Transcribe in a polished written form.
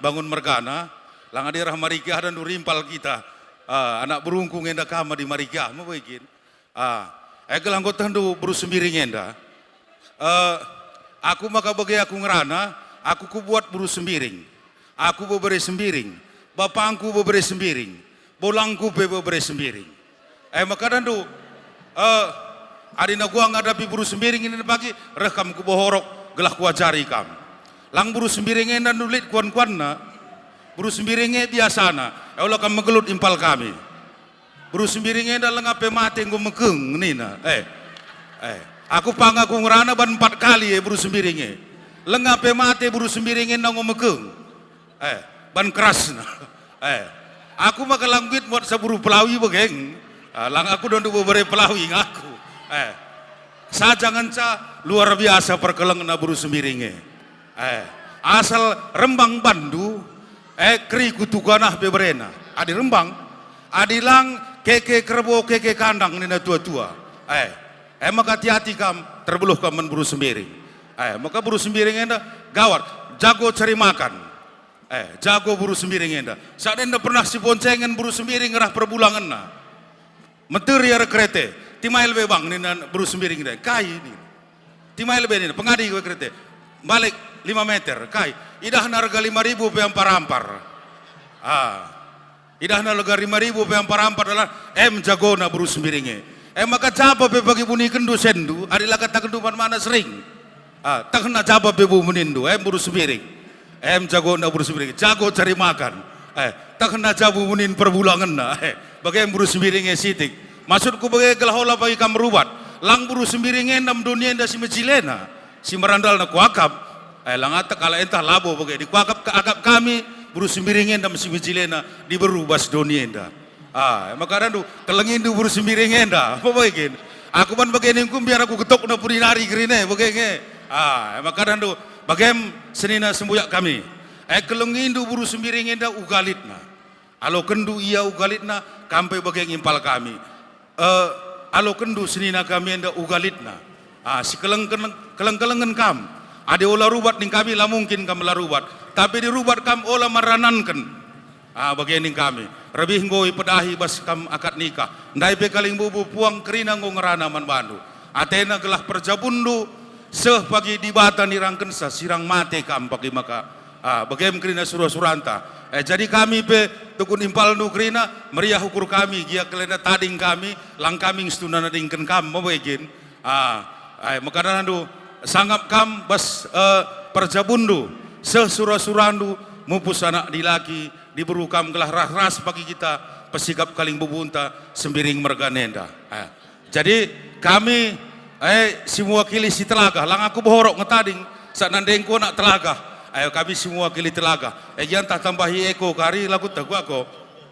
bangun mergana, lang adirah marikah dan durimpal kita. Anak berungkung enda kama di marikah, mau bikin. Gelang kau tendu berusembiri enda. Aku maka bagi aku ngerana, aku ku buat berusemiring. Aku beberi sembiring, bapangku beberi sembiring, bolangku beberi sembiring. Maka tendu, adina gua ngadapi berusemiring ini pagi, rekam ku bohorok, gelah ku ajari kam. Lang buru sembiringnya dan nulit kuan-kuan na, buru sembiringnya biasana, Allah kan menggelut impal kami. Buru sembiringnya dan lengape mati nggo mekeng nina. Aku pangaku ngerana ban 4 kali buru sembiringnya. Lengape mati buru sembiringnya nggo mekeng. Ban keras na. Aku maka langguit buat saburu pelawi begeng. Lang aku dondu bebere pelawi ngaku. Sajangan ca luar biasa perkeleng na buru sembiringnya. Asal Rembang Bandu kri kutuganah beberena adi Rembang adilang keke kerbo keke kandang nina tua-tua maka hati-hati kam terbeluh kam men buru sembiring maka buru sembiring enda gawat jago cari makan jago buru sembiring enda saat enda pernah si boncengan buru sembiring ngerah perbulangan na menteri ya kerete timail bebang nina buru sembiring enda kai ini timail be nina pengadi ke kerete balik 5 meter, kai. Idah na rega 5.000 pe ampar-ampar. Idah na rega 5.000 pe ampar-ampar adalah jago na buru sembiringe. Maka jaba pe bagi buni kendu sendu, adilah kata kendu mana sering. Tak kena jaba pe bu menindu, buru sembiring. Jago na buru sembiring, jago cari makan. Tak kena jabu munin perbulangan na. Bagi buru sembiringe sitik. Maksudku bagi gelahola bagi kam rubat. Lang buru sembiringe nam dunia nda si mecilena. Si merandal na kuakap. Langata kala entah labo bagai di kuakap ke akap kami buru sembiringen dan mesi mejilena di berubas dunia enda. Maka randu kelengin du buru sembiringen enda. Apa bagian? Aku ban bagian ingkum biar aku ketok na purinari kerine bagian. Maka randu bagian senina sembuyak kami. Kelengin du buru sembiringen enda ugalitna. Alo kendu iya ugalitna kampai bagian impal kami. Alo kendu senina kami enda ugalitna. Si keleng-kelengan kam. Ada olah rubat ning kami lah mungkin kami lah rubat, tapi di rubat kam olah maranankan. Bagian ning kami. Lebih ngoi pedahi bas kam akad nikah. Ndai pe kaling bubu puang kerina ngo ngerana man bandu. Atena gelah perjabundu seh pagi dibata nirangken sa sirang mate kam pagi maka. Bagian kerina surah suranta. Jadi kami pe tukun impal nu kerina meriah ukur kami gia kelena tading kami lang kami stuna nadingken kam mabegin. Maka nandu sanggap kam bas perjabundu sesura-surandu mupus anak dilaki diburu kam gelah ras bagi kita pesikap kaling bubunta sembiring merganenda. Jadi kami si mewakili si telaga lang aku bohorok ngetading saat nandengku nak telaga kami si mewakili telaga jangan tak tambahi eko kari lagu tagu aku